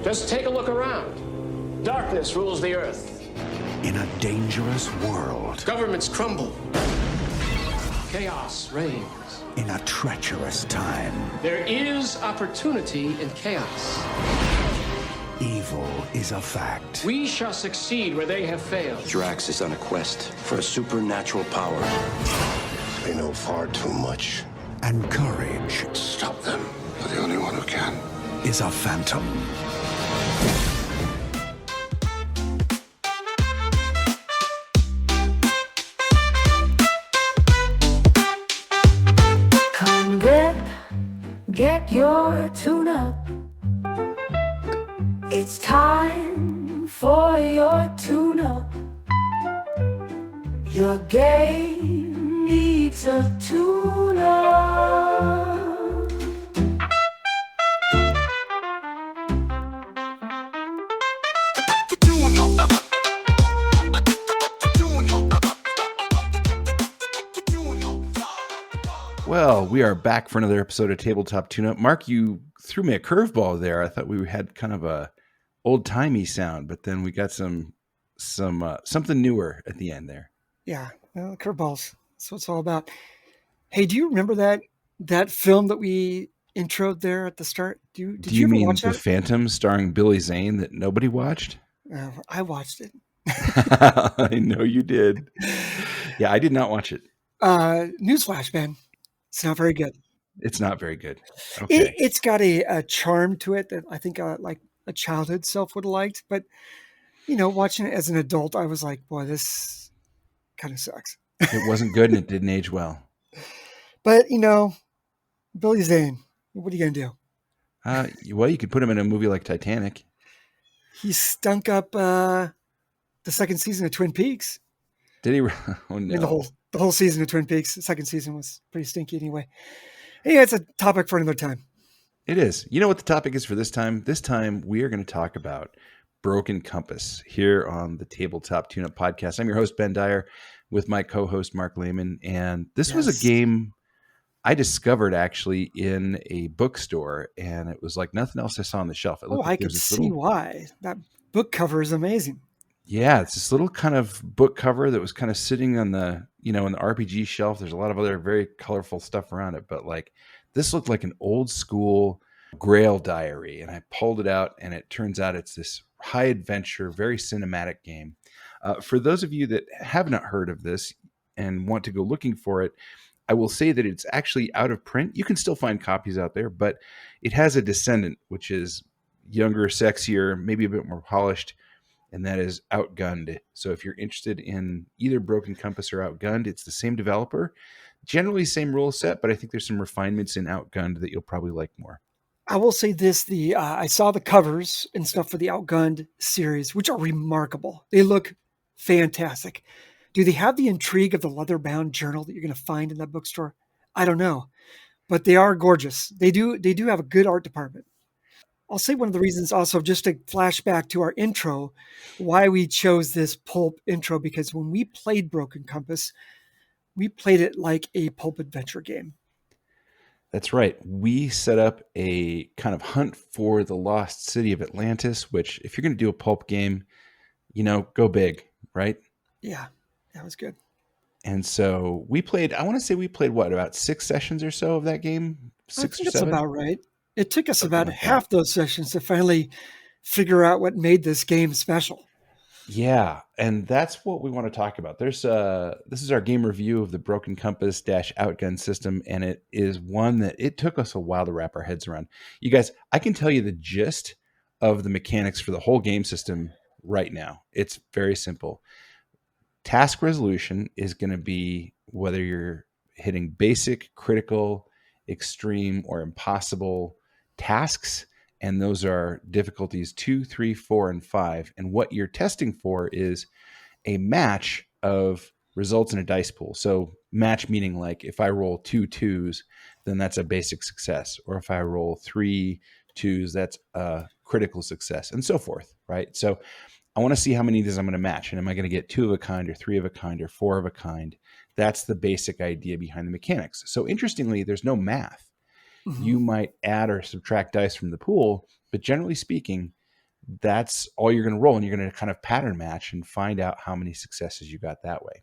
Just take a look around. Darkness rules the earth. In a dangerous world. Governments crumble. Chaos reigns. In a treacherous time. There is opportunity in chaos. Evil is a fact. We shall succeed where they have failed. Drax is on a quest for a supernatural power. They know far too much. And courage. Stop them. You're the only one who can. Is a phantom. Come get your tune-up. It's time for your tune-up. Your game needs a tune-up. Well, we are back for another episode of Tabletop Tune-Up. Mark, you threw me a curveball there. I thought we had kind of a old-timey sound, but then we got some something newer at the end there. Yeah, well, curveballs. That's what it's all about. Hey, do you remember that film that we introed there at the start? Did you ever mean watch The that? Phantom starring Billy Zane that nobody watched? I watched it. I know you did. Yeah, I did not watch it. Newsflash, man. It's not very good. It's not very good. Okay. It's got a charm to it that I think like a childhood self would have liked. But, watching it as an adult, I was like, boy, this kind of sucks. It wasn't good and it didn't age well. But, Billy Zane, what are you going to do? Well, you could put him in a movie like Titanic. He stunk up the second season of Twin Peaks. Did he? Oh, no. I mean, the whole season of Twin Peaks. The second season was pretty stinky anyway. Yeah, it's a topic for another time. It is. You know what the topic is for this time? This time we are going to talk about Broken Compass here on the Tabletop Tune-Up Podcast. I'm your host, Ben Dyer, with my co-host, Mark Lehman. And this was a game I discovered actually in a bookstore, and it was like nothing else I saw on the shelf. I could see why. That book cover is amazing. Yeah, it's this little kind of book cover that was kind of sitting on the, in the RPG shelf. There's a lot of other very colorful stuff around it, but like this looked like an old school Grail diary. And I pulled it out, and it turns out it's this high adventure, very cinematic game. For those of you that have not heard of this and want to go looking for it, I will say that it's actually out of print. You can still find copies out there, but it has a descendant, which is younger, sexier, maybe a bit more polished. And that is Outgunned. So if you're interested in either Broken Compass or Outgunned, it's the same developer. Generally same rule set, but I think there's some refinements in Outgunned that you'll probably like more. I will say this, I saw the covers and stuff for the Outgunned series, which are remarkable. They look fantastic. Do they have the intrigue of the leather-bound journal that you're going to find in that bookstore? I don't know, but they are gorgeous. They do have a good art department. I'll say one of the reasons also, just to flash back to our intro, why we chose this pulp intro, because when we played Broken Compass, we played it like a pulp adventure game. That's right. We set up a kind of hunt for the lost city of Atlantis, which if you're going to do a pulp game, go big, right? Yeah, that was good. And so we played, I want to say we played about 6 sessions or so of that game? 6 I think or 7? that's about right. It took us about half those sessions to finally figure out what made this game special. Yeah, and that's what we want to talk about. This is our game review of the Broken Compass Outgunned system, and it is one that it took us a while to wrap our heads around. You guys, I can tell you the gist of the mechanics for the whole game system right now. It's very simple. Task resolution is going to be whether you're hitting basic, critical, extreme, or impossible tasks, and those are difficulties 2, 3, 4, and 5. And what you're testing for is a match of results in a dice pool. So match meaning like if I roll 2 2s, then that's a basic success. Or if I roll 3 2s, that's a critical success, and so forth, right? So I want to see how many of these I'm going to match. And am I going to get 2 of a kind or 3 of a kind or 4 of a kind? That's the basic idea behind the mechanics. So interestingly, there's no math. You might add or subtract dice from the pool, but generally speaking, that's all you're going to roll, and you're going to kind of pattern match and find out how many successes you got that way.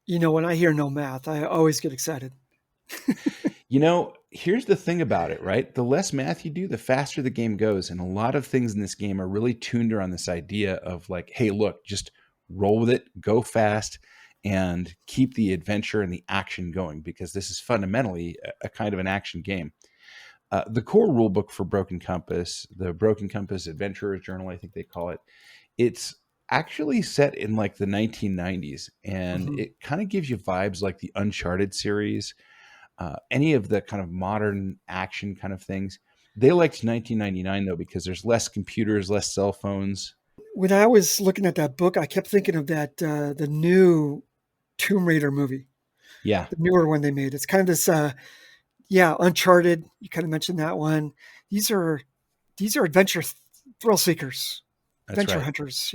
When I hear no math, I always get excited. Here's the thing about it, right? The less math you do, the faster the game goes. And a lot of things in this game are really tuned around this idea of like, hey, look, just roll with it, go fast, and keep the adventure and the action going, because this is fundamentally a kind of an action game. The core rule book for Broken Compass, the Broken Compass Adventurer's Journal, I think they call it, it's actually set in like the 1990s, and it kind of gives you vibes like the Uncharted series, any of the kind of modern action kind of things. They liked 1999 though, because there's less computers, less cell phones. When I was looking at that book, I kept thinking of that the new Tomb Raider movie, Yeah, the newer one they made. It's kind of this, Uncharted. You kind of mentioned that one. These are adventure thrill seekers, that's adventure right. hunters,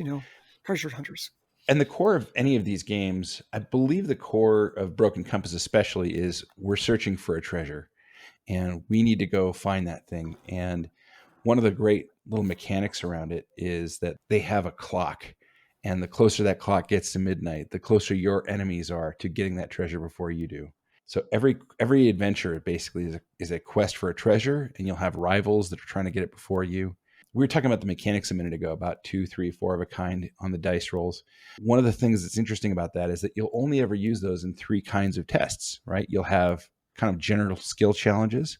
treasure hunters. And the core of any of these games, I believe the core of Broken Compass especially, is we're searching for a treasure and we need to go find that thing. And one of the great little mechanics around it is that they have a clock, and the closer that clock gets to midnight, the closer your enemies are to getting that treasure before you do. So every adventure basically is a quest for a treasure, and you'll have rivals that are trying to get it before you. We were talking about the mechanics a minute ago, about 2, 3, 4 of a kind on the dice rolls. One of the things that's interesting about that is that you'll only ever use those in 3 kinds of tests, right? You'll have kind of general skill challenges.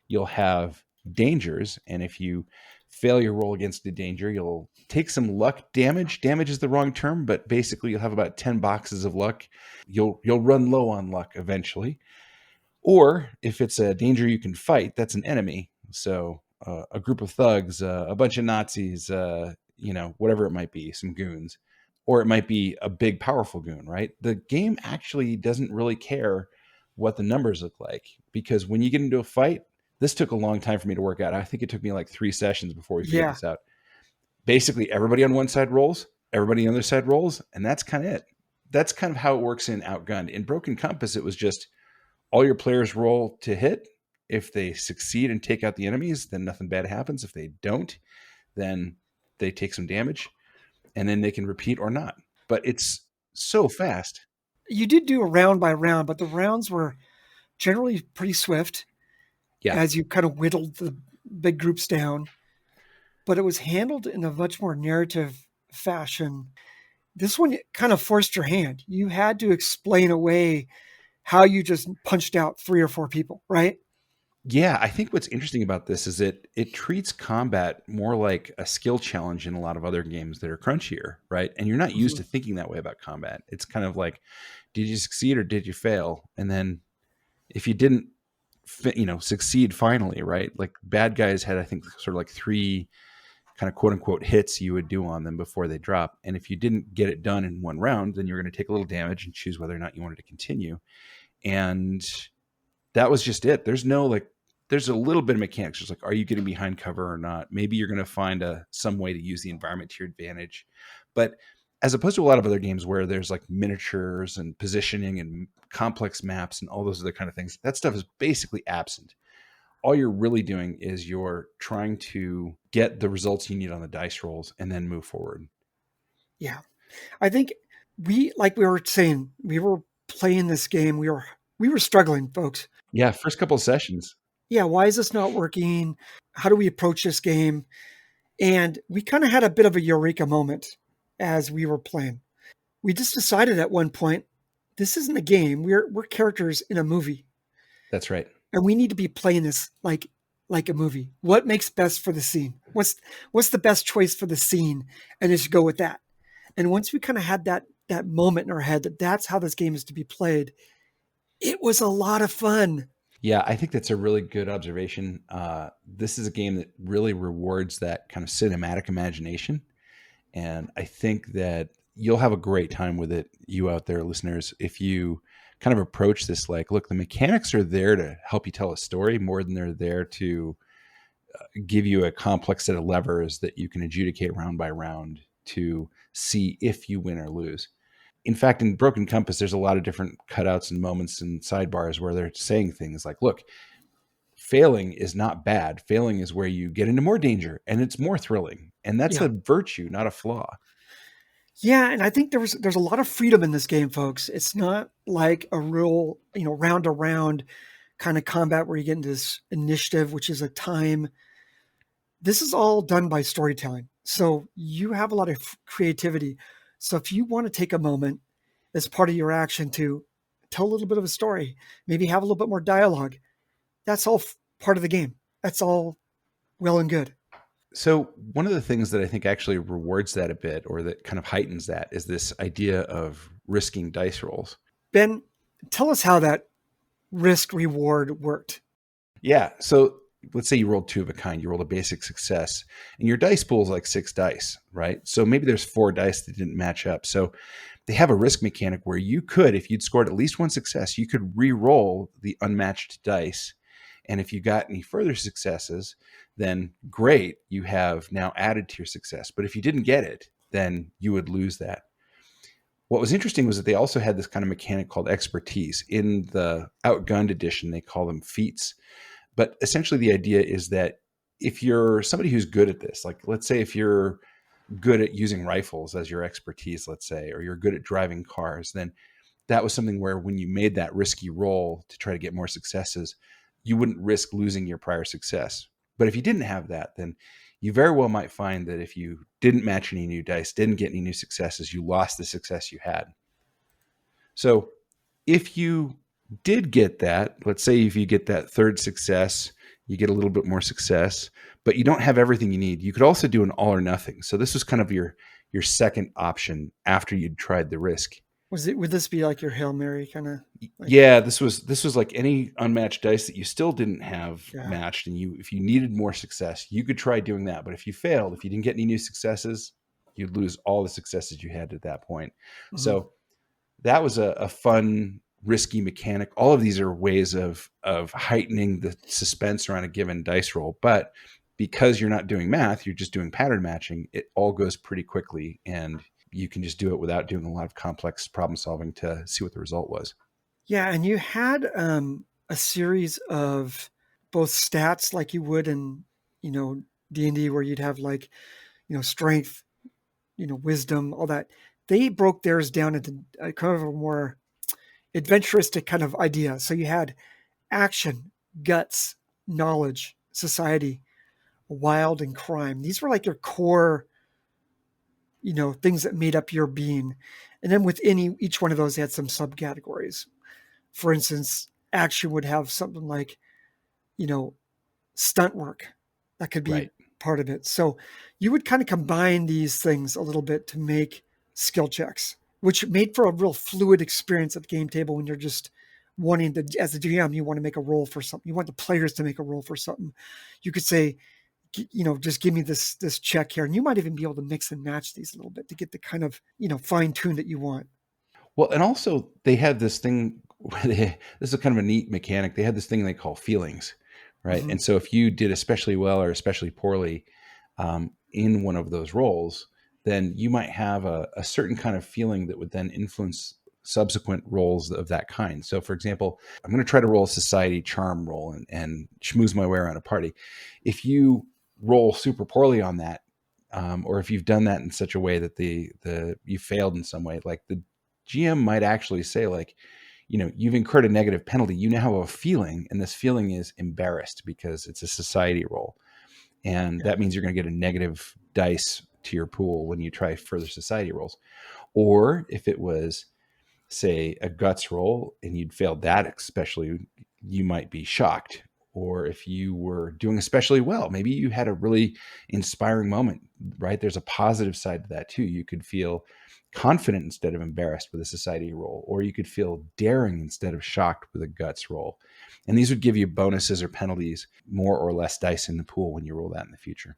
You'll have dangers. And if you fail your roll against a danger, you'll take some luck damage. Damage is the wrong term, but basically you'll have about 10 boxes of luck. You'll run low on luck eventually. Or if it's a danger you can fight, that's an enemy. So a group of thugs, a bunch of Nazis, whatever it might be, some goons, or it might be a big, powerful goon, right? The game actually doesn't really care what the numbers look like, because when you get into a fight, this took a long time for me to work out. I think it took me like 3 sessions before we figured this out. Basically, everybody on one side rolls, everybody on the other side rolls, and that's kind of it. That's kind of how it works in Outgunned. In Broken Compass, it was just all your players roll to hit. If they succeed and take out the enemies, then nothing bad happens. If they don't, then they take some damage, and then they can repeat or not. But it's so fast. You did do a round by round, but the rounds were generally pretty swift as you kind of whittled the big groups down. But it was handled in a much more narrative fashion. This one kind of forced your hand. You had to explain away how you just punched out 3 or 4 people, right? Yeah, I think what's interesting about this is it treats combat more like a skill challenge in a lot of other games that are crunchier, right? And you're not used to thinking that way about combat. It's kind of like, did you succeed or did you fail? And then if you didn't, succeed finally, right? Like bad guys had, I think, sort of like 3 kind of quote unquote hits you would do on them before they drop. And if you didn't get it done in one round, then you're going to take a little damage and choose whether or not you wanted to continue. And that was just it. There's a little bit of mechanics. Just like, are you getting behind cover or not? Maybe you're going to find some way to use the environment to your advantage. But as opposed to a lot of other games where there's like miniatures and positioning and complex maps and all those other kind of things, that stuff is basically absent. All you're really doing is you're trying to get the results you need on the dice rolls and then move forward. Yeah. I think we were saying, we were playing this game. We were struggling, folks. Yeah. First couple of sessions. Yeah. Why is this not working? How do we approach this game? And we kind of had a bit of a eureka moment as we were playing. We just decided at one point, this isn't a game. We're characters in a movie. That's right. And we need to be playing this like a movie. What makes best for the scene? What's the best choice for the scene? And just go with that. And once we kind of had that moment in our head that that's how this game is to be played, it was a lot of fun. Yeah, I think that's a really good observation. This is a game that really rewards that kind of cinematic imagination. And I think that you'll have a great time with it, you out there listeners, if you kind of approach this like, look, the mechanics are there to help you tell a story more than they're there to give you a complex set of levers that you can adjudicate round by round to see if you win or lose. In fact, in Broken Compass, there's a lot of different cutouts and moments and sidebars where they're saying things like, look, failing is not bad. Failing is where you get into more danger and it's more thrilling. And that's Yeah. a virtue, not a flaw. Yeah, and I think there's a lot of freedom in this game, folks. It's not like a real, round to round kind of combat where you get into this initiative, which is a time. This is all done by storytelling. So you have a lot of creativity. So if you want to take a moment as part of your action to tell a little bit of a story, maybe have a little bit more dialogue, that's all part of the game. That's all well and good. So one of the things that I think actually rewards that a bit, or that kind of heightens that, is this idea of risking dice rolls. Ben, tell us how that risk reward worked. Yeah. So let's say you rolled 2 of a kind, you rolled a basic success, and your dice pool is like 6 dice, right? So maybe there's 4 dice that didn't match up. So they have a risk mechanic where you could, if you'd scored at least 1 success, you could re-roll the unmatched dice. And if you got any further successes, then great, you have now added to your success. But if you didn't get it, then you would lose that. What was interesting was that they also had this kind of mechanic called expertise. In the Outgunned edition, they call them feats. But essentially the idea is that if you're somebody who's good at this, like let's say if you're good at using rifles as your expertise, let's say, or you're good at driving cars, then that was something where when you made that risky roll to try to get more successes, you wouldn't risk losing your prior success. But if you didn't have that, then you very well might find that if you didn't match any new dice, didn't get any new successes, you lost the success you had. So if you did get that, let's say if you get that 3rd success, you get a little bit more success, but you don't have everything you need, you could also do an all or nothing. So this was kind of your second option after you'd tried the risk. Would this be like your Hail Mary kind of? Yeah, this was like any unmatched dice that you still didn't have Yeah. matched, and if you needed more success, you could try doing that. But if you failed, if you didn't get any new successes, you'd lose all the successes you had at that point. Mm-hmm. So that was a fun, risky mechanic. All of these are ways of heightening the suspense around a given dice roll. But because you're not doing math, you're just doing pattern matching, it all goes pretty quickly, and you can just do it without doing a lot of complex problem solving to see what the result was. Yeah, and you had a series of both stats like you would in, D&D, where you'd have like, strength, wisdom, all that. They broke theirs down into a kind of a more adventuristic kind of idea. So you had action, guts, knowledge, society, wild, and crime. These were like your core, things that made up your being. And then within each one of those, they had some subcategories. For instance, action would have something like, stunt work. That could be Right. part of it. So you would kind of combine these things a little bit to make skill checks, which made for a real fluid experience at the game table when you're just wanting to, as a GM, you want to make a roll for something. You want the players to make a roll for something. You could say, just give me this check here. And you might even be able to mix and match these a little bit to get the kind of, fine tune that you want. Well, and also they had this thing where this is kind of a neat mechanic. They had this thing they call feelings, right? Mm-hmm. And so if you did especially well or especially poorly in one of those roles, then you might have a certain kind of feeling that would then influence subsequent roles of that kind. So for example, I'm going to try to roll a society charm roll and schmooze my way around a party. If you roll super poorly on that, or if you've done that in such a way that you failed in some way, like the GM might actually say, like, you've incurred a negative penalty. You now have a feeling, and this feeling is embarrassed because it's a society roll. And that means you're going to get a negative dice to your pool when you try further society rolls. Or if it was, say, a guts roll and you'd failed that, especially, you might be shocked. Or if you were doing especially well, maybe you had a really inspiring moment, right? There's a positive side to that too. You could feel confident instead of embarrassed with a society roll, or you could feel daring instead of shocked with a guts roll. And these would give you bonuses or penalties, more or less dice in the pool when you roll that in the future.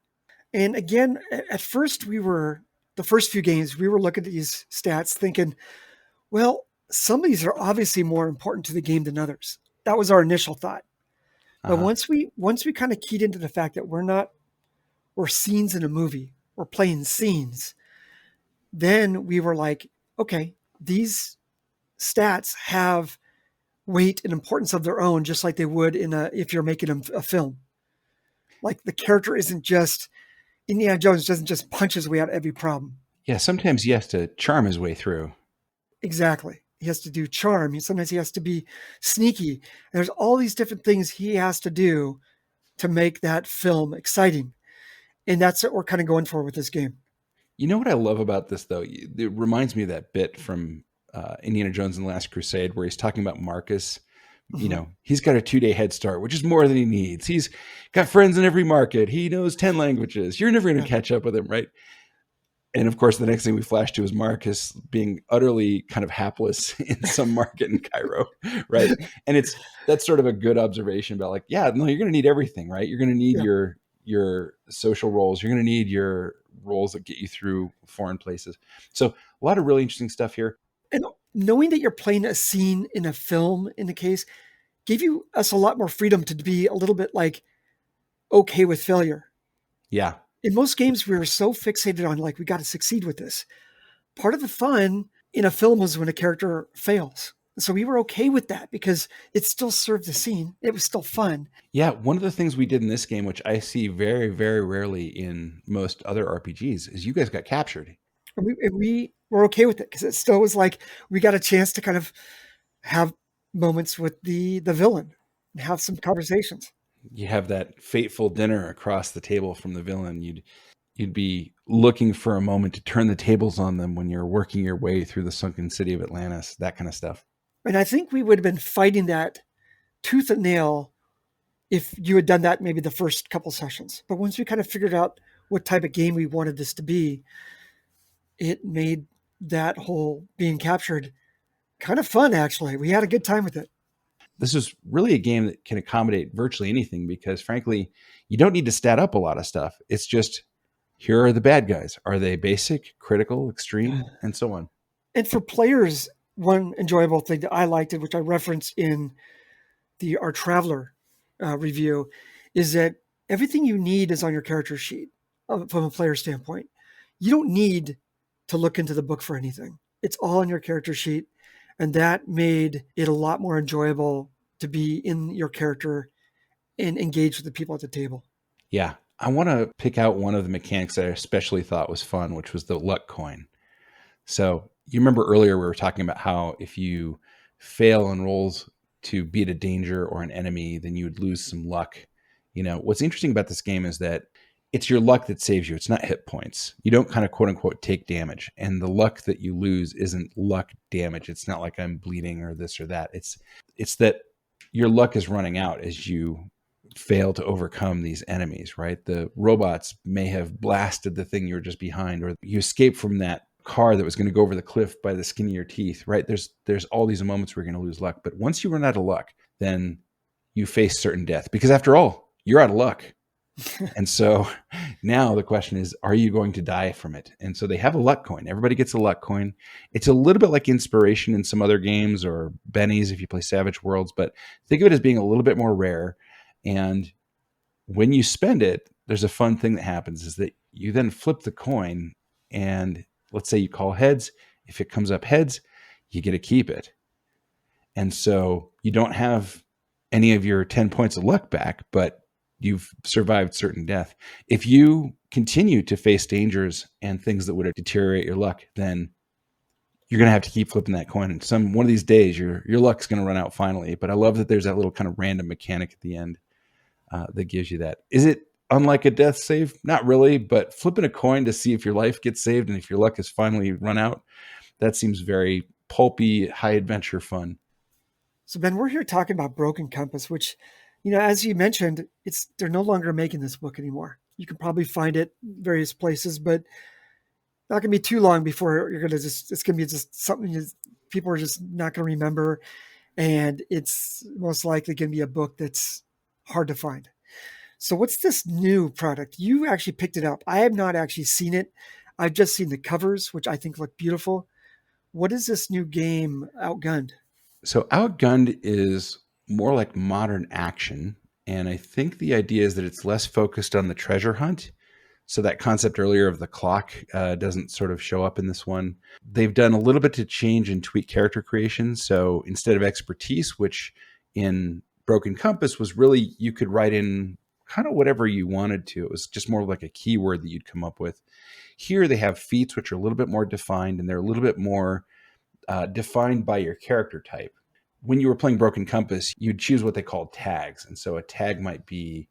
And again, at first the first few games, we were looking at these stats thinking, well, some of these are obviously more important to the game than others. That was our initial thought. But once we kind of keyed into the fact that we're scenes in a movie, we're playing scenes, then we were like, okay, these stats have weight and importance of their own, just like they would if you're making a film. Like the character isn't just, Indiana Jones doesn't just punch his way out of every problem. Yeah, sometimes he has to charm his way through. Exactly. He has to do charm. Sometimes he has to be sneaky. And there's all these different things he has to do to make that film exciting. And that's what we're kind of going for with this game. You know what I love about this, though? It reminds me of that bit from Indiana Jones and the Last Crusade where he's talking about Marcus. You know, he's got a 2-day head start, which is more than he needs. He's got friends in every market. He knows 10 languages. You're never going to catch up with him, right? And of course, the next thing we flash to is Marcus being utterly kind of hapless in some market in Cairo, right? And that's sort of a good observation about like, yeah, no, you're going to need everything, right? You're going to need your social roles. You're going to need your roles that get you through foreign places. So a lot of really interesting stuff here. And knowing that you're playing a scene in a film, in the case, gave us a lot more freedom to be a little bit like okay with failure. Yeah. In most games, we were so fixated on like, we got to succeed with this. Part of the fun in a film was when a character fails. So we were okay with that because it still served the scene. It was still fun. Yeah. One of the things we did in this game, which I see very, very rarely in most other RPGs, is you guys got captured. And we were okay with it because it still was like, we got a chance to kind of have moments with the villain and have some conversations. You have that fateful dinner across the table from the villain. You'd be looking for a moment to turn the tables on them when you're working your way through the sunken city of Atlantis, that kind of stuff. And I think we would have been fighting that tooth and nail if you had done that maybe the first couple sessions. But once we kind of figured out what type of game we wanted this to be, it made that whole being captured kind of fun, actually. We had a good time with it. This is really a game that can accommodate virtually anything because, frankly, you don't need to stat up a lot of stuff. It's just, here are the bad guys. Are they basic, critical, extreme, and so on? And for players, one enjoyable thing that I liked, which I referenced in our Traveler review, is that everything you need is on your character sheet from a player standpoint. You don't need to look into the book for anything. It's all on your character sheet. And that made it a lot more enjoyable to be in your character and engage with the people at the table. Yeah. I want to pick out one of the mechanics that I especially thought was fun, which was the luck coin. So you remember earlier we were talking about how if you fail on rolls to beat a danger or an enemy, then you would lose some luck. You know, what's interesting about this game is that it's your luck that saves you. It's not hit points. You don't kind of quote unquote take damage. And the luck that you lose isn't luck damage. It's not like I'm bleeding or this or that. It's that your luck is running out as you fail to overcome these enemies, right? The robots may have blasted the thing you were just behind, or you escaped from that car that was going to go over the cliff by the skin of your teeth, right? There's all these moments where you're going to lose luck. But once you run out of luck, then you face certain death because after all, you're out of luck. And so now the question is, are you going to die from it? And so they have a luck coin. Everybody gets a luck coin. It's a little bit like Inspiration in some other games or Benny's if you play Savage Worlds, but think of it as being a little bit more rare. And when you spend it, there's a fun thing that happens is that you then flip the coin and let's say you call heads. If it comes up heads, you get to keep it. And so you don't have any of your 10 points of luck back, but you've survived certain death. If you continue to face dangers and things that would deteriorate your luck, then you're going to have to keep flipping that coin. And one of these days, your luck's going to run out finally. But I love that there's that little kind of random mechanic at the end that gives you that. Is it unlike a death save? Not really, but flipping a coin to see if your life gets saved and if your luck has finally run out, that seems very pulpy, high adventure fun. So Ben, we're here talking about Broken Compass, which, you know, as you mentioned, they're no longer making this book anymore. You can probably find it various places, but not going to be too long before it's going to be just something people are just not going to remember. And it's most likely going to be a book that's hard to find. So what's this new product? You actually picked it up. I have not actually seen it. I've just seen the covers, which I think look beautiful. What is this new game, Outgunned? So Outgunned is more like modern action. And I think the idea is that it's less focused on the treasure hunt. So that concept earlier of the clock doesn't sort of show up in this one. They've done a little bit to change and tweak character creation. So instead of expertise, which in Broken Compass was really, you could write in kind of whatever you wanted to. It was just more like a keyword that you'd come up with. Here they have feats, which are a little bit more defined, and they're a little bit more defined by your character type. When you were playing Broken Compass, you'd choose what they called tags. And so a tag might be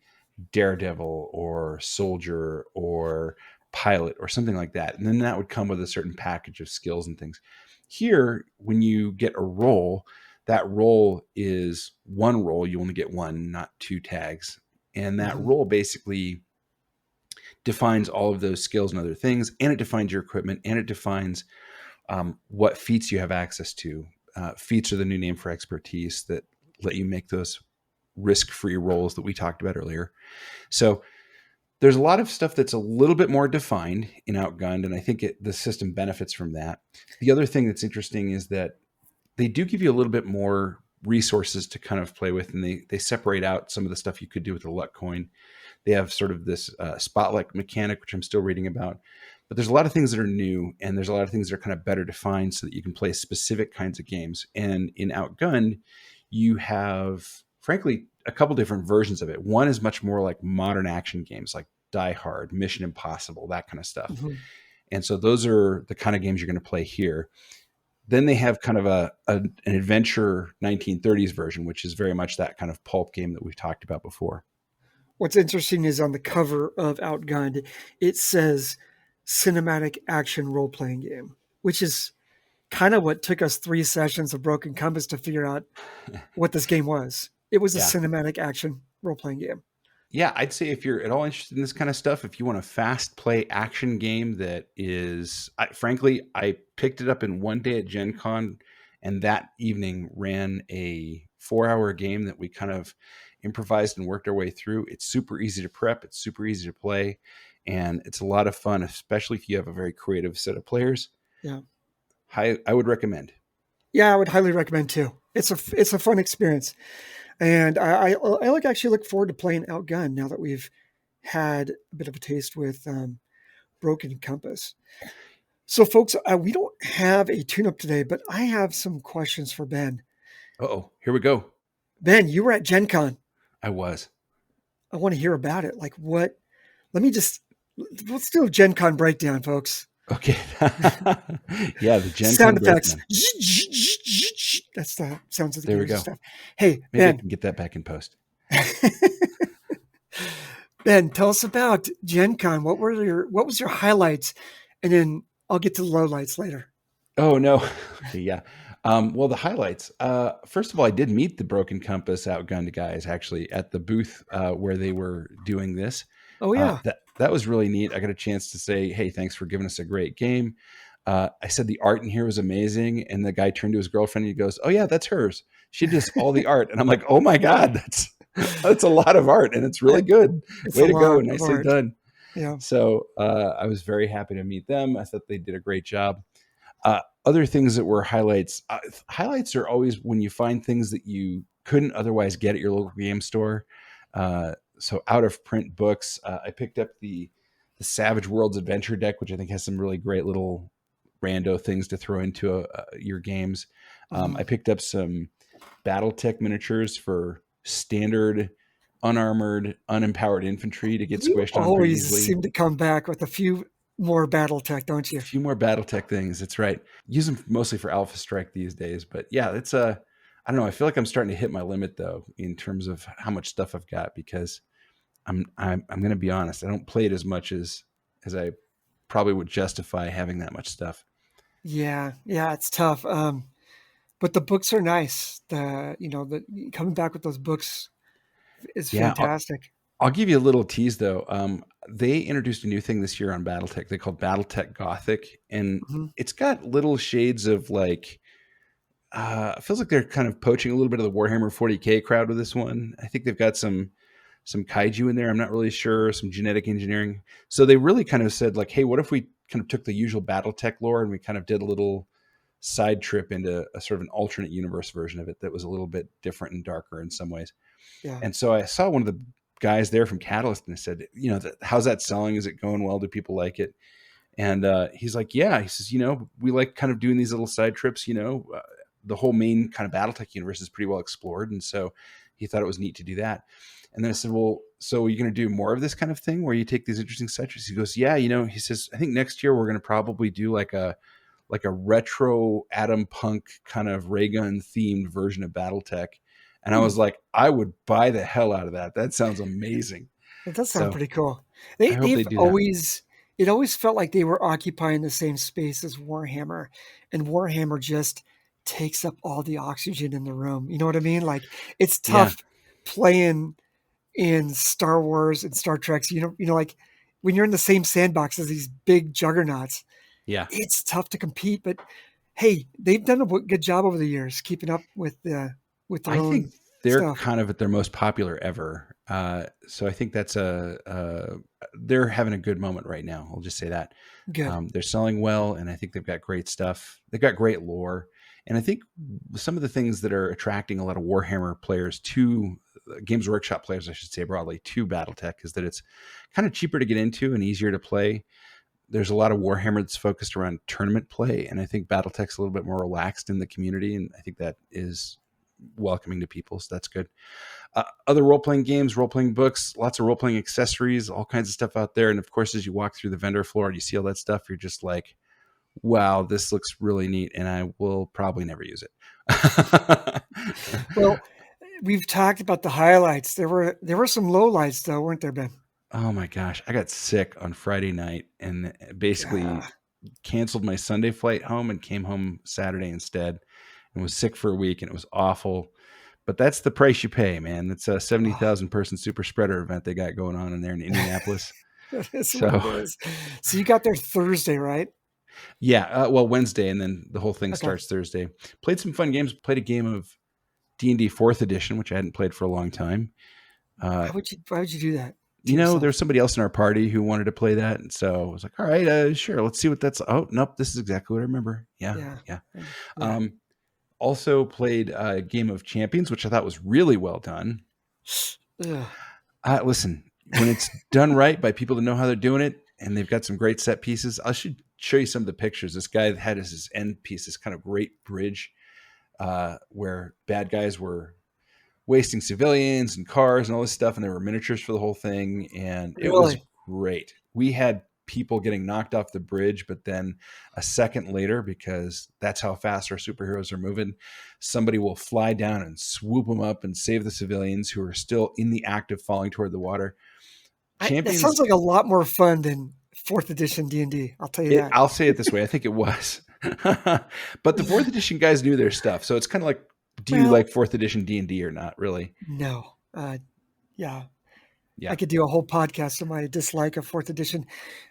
daredevil or soldier or pilot or something like that. And then that would come with a certain package of skills and things. Here, when you get a role, that role is one role. You only get one, not two tags. And that role basically defines all of those skills and other things. And it defines your equipment, and it defines what feats you have access to. Feats are the new name for expertise that let you make those risk-free rolls that we talked about earlier. So there's a lot of stuff that's a little bit more defined in Outgunned, and I think the system benefits from that. The other thing that's interesting is that they do give you a little bit more resources to kind of play with, and they separate out some of the stuff you could do with the luck coin. They have sort of this spotlight mechanic, which I'm still reading about. But there's a lot of things that are new, and there's a lot of things that are kind of better defined so that you can play specific kinds of games. And in Outgunned, you have, frankly, a couple different versions of it. One is much more like modern action games like Die Hard, Mission Impossible, that kind of stuff. And so those are the kind of games you're going to play here. Then they have kind of an adventure 1930s version, which is very much that kind of pulp game that we've talked about before. What's interesting is on the cover of Outgunned, it says cinematic action role-playing game, which is kind of what took us 3 sessions of Broken Compass to figure out what this game was. It was a cinematic action role-playing game. Yeah, I'd say if you're at all interested in this kind of stuff, if you want a fast play action game that is, frankly, I picked it up in one day at Gen Con, and that evening ran a 4-hour game that we kind of improvised and worked our way through. It's super easy to prep. It's super easy to play. And it's a lot of fun, especially if you have a very creative set of players. Yeah. I would recommend. Yeah, I would highly recommend too. It's a fun experience. And I actually look forward to playing Outgunned now that we've had a bit of a taste with Broken Compass. So folks, we don't have a tune-up today, but I have some questions for Ben. Uh-oh, here we go. Ben, you were at Gen Con. I was. I want to hear about it. Like what? Let's do a Gen Con breakdown, folks. Okay. Yeah, the Gen Sound Con effects. breakdown. That's the sounds of the There we games and go. stuff. Hey, Maybe I Ben. can get that back in post. Ben, tell us about Gen Con. What was your highlights? And then I'll get to the lowlights later. Oh, no. Okay, yeah. Well, the highlights. First of all, I did meet the Broken Compass Outgunned guys actually at the booth where they were doing this. Oh, yeah. That was really neat. I got a chance to say, hey, thanks for giving us a great game. I said the art in here was amazing. And the guy turned to his girlfriend and he goes, oh, yeah, that's hers. She does all the art. And I'm like, oh, my God, that's a lot of art. And it's really good. Way to go. Nicely done. Yeah. So I was very happy to meet them. I thought they did a great job. Other things that were highlights. Highlights are always when you find things that you couldn't otherwise get at your local game store. So out of print books, I picked up the Savage Worlds Adventure deck, which I think has some really great little rando things to throw into your games. I picked up some BattleTech miniatures for standard, unarmored, unempowered infantry to get squished on pretty always easily. Seem to come back with a few more BattleTech, don't you? A few more BattleTech things. That's right. Use them mostly for Alpha Strike these days. But yeah, it's I don't know. I feel like I'm starting to hit my limit though in terms of how much stuff I've got because I'm going to be honest. I don't play it as much as I probably would justify having that much stuff. Yeah, it's tough. But the books are nice. The coming back with those books is fantastic. I'll give you a little tease though. They introduced a new thing this year on BattleTech. They called BattleTech Gothic, and it's got little shades of like. It feels like they're kind of poaching a little bit of the Warhammer 40K crowd with this one. I think they've got some kaiju in there. I'm not really sure. Some genetic engineering. So they really kind of said like, hey, what if we kind of took the usual BattleTech lore and we kind of did a little side trip into a sort of an alternate universe version of it that was a little bit different and darker in some ways. Yeah. And so I saw one of the guys there from Catalyst and I said, how's that selling? Is it going well? Do people like it? And he's like, yeah. He says, we like kind of doing these little side trips, the whole main kind of BattleTech universe is pretty well explored. And so he thought it was neat to do that. And then I said, well, so are you going to do more of this kind of thing where you take these interesting subjects? He goes, yeah, he says, I think next year we're going to probably do like a retro Atom Punk kind of ray gun themed version of BattleTech. And I was like, I would buy the hell out of that. That sounds amazing. It does sound So, pretty cool. I hope they They've do that. always, it always felt like they were occupying the same space as Warhammer, and Warhammer just takes up all the oxygen in the room. You know what I mean? Like, it's tough playing in Star Wars and Star Trek. So, like when you're in the same sandbox as these big juggernauts, Yeah. it's tough to compete. But hey, they've done a good job over the years keeping up with their I own think they're stuff. kind of at their most popular ever. So I think that's they're having a good moment right now. I'll just say that. Good. They're selling well, and I think they've got great stuff. They've got great lore. And I think some of the things that are attracting a lot of Warhammer players to Games Workshop players, I should say broadly, to BattleTech is that it's kind of cheaper to get into and easier to play. There's a lot of Warhammer that's focused around tournament play, and I think BattleTech's a little bit more relaxed in the community, and I think that is welcoming to people, so that's good. Other role-playing games, role-playing books, lots of role-playing accessories, all kinds of stuff out there. And of course, as you walk through the vendor floor and you see all that stuff, you're just like, wow, this looks really neat, and I will probably never use it. Well, we've talked about the highlights. There were some lowlights though, weren't there, Ben? Oh my gosh, I got sick on Friday night and basically canceled my Sunday flight home and came home Saturday instead, and was sick for a week, and it was awful. But that's the price you pay, man. It's a 70,000 person super spreader event they got going on in there in Indianapolis. That's what it is. So you got there Thursday, right? Yeah, well, Wednesday, and then the whole thing starts Thursday. Played some fun games. Played a game of D&D 4th edition, which I hadn't played for a long time. Why would you do that? There was somebody else in our party who wanted to play that, and so I was like, all right, sure, let's see what that's. Oh, nope, this is exactly what I remember. Yeah. Also played a game of Champions, which I thought was really well done. Listen, when it's done right by people that know how they're doing it, and they've got some great set pieces, I should show you some of the pictures. This guy had as his end piece this kind of great bridge where bad guys were wasting civilians and cars and all this stuff, and there were miniatures for the whole thing, and it was great. We had people getting knocked off the bridge, but then a second later, because that's how fast our superheroes are moving, somebody will fly down and swoop them up and save the civilians who are still in the act of falling toward the water. That sounds like a lot more fun than 4th edition D&D. I'll tell you that. I'll say it this way. I think it was. But the 4th edition guys knew their stuff. So it's kind of like, do you like 4th edition D&D or not, really? No. Yeah. I could do a whole podcast on my dislike of 4th edition.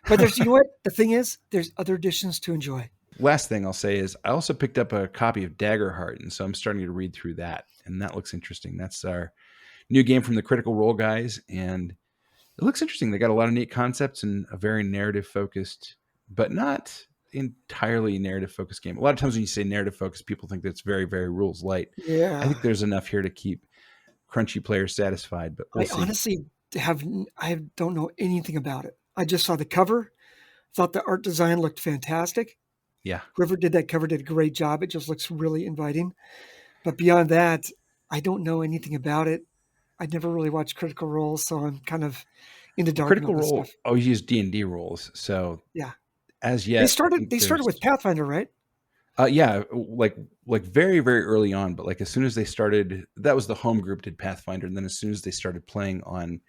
But there's, you know what? The thing is, there's other editions to enjoy. Last thing I'll say is I also picked up a copy of Daggerheart, and so I'm starting to read through that, and that looks interesting. That's our new game from the Critical Role guys, and it looks interesting. They got a lot of neat concepts and a very narrative-focused, but not entirely narrative-focused game. A lot of times when you say narrative-focused, people think that it's very, very rules light. Yeah. I think there's enough here to keep crunchy players satisfied, but we'll see. Honestly I don't know anything about it. I just saw the cover, thought the art design looked fantastic. Yeah. Whoever did that cover did a great job. It just looks really inviting. But beyond that, I don't know anything about it. I'd never really watched Critical Role, so I'm kind of in the dark. Critical Role always use D&D rules, so yeah. As yet, they started with Pathfinder, right? Yeah, like very, very early on, but like as soon as they started, that was the home group did Pathfinder, and then as soon as they started playing on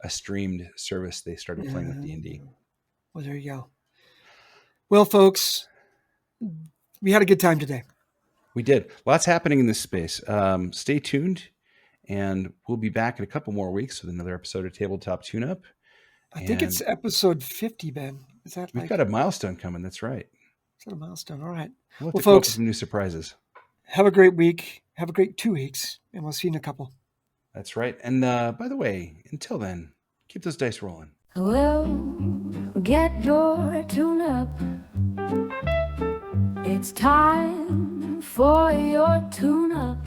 a streamed service, they started playing with D&D. Well, there you go. Well, folks, we had a good time today. We did. Lots happening in this space. Stay tuned, and we'll be back in a couple more weeks with another episode of Tabletop Tune-Up. I think it's episode 50, Ben. Is that we've got a milestone coming. That's right. Is that a milestone? All right. Well, folks, some new surprises. Have a great week. Have a great 2 weeks, and we'll see you in a couple. That's right. And by the way, until then, keep those dice rolling. Well, get your tune-up. It's time for your tune-up.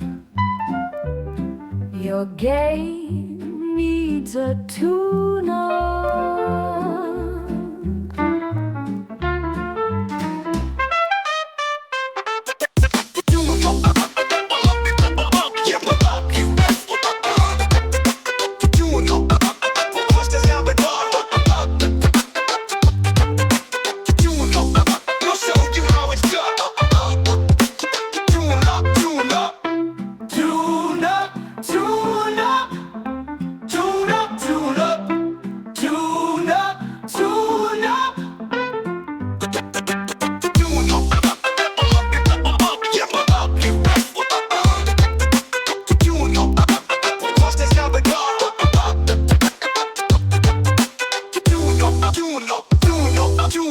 Your game needs a tune-up.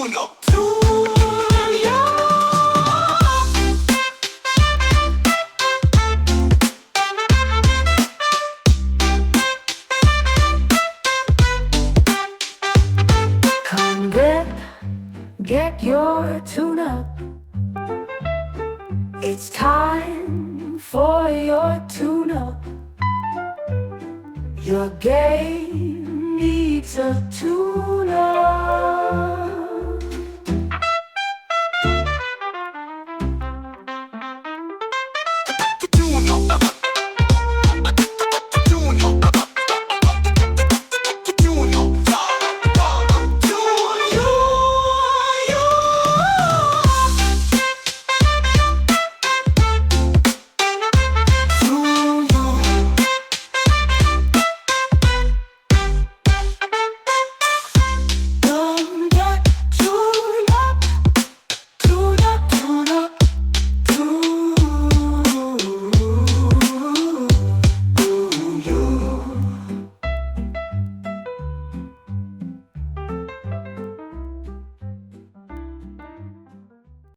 tune-up. Come get your tune-up. It's time for your tune-up. Your game needs a tune-up.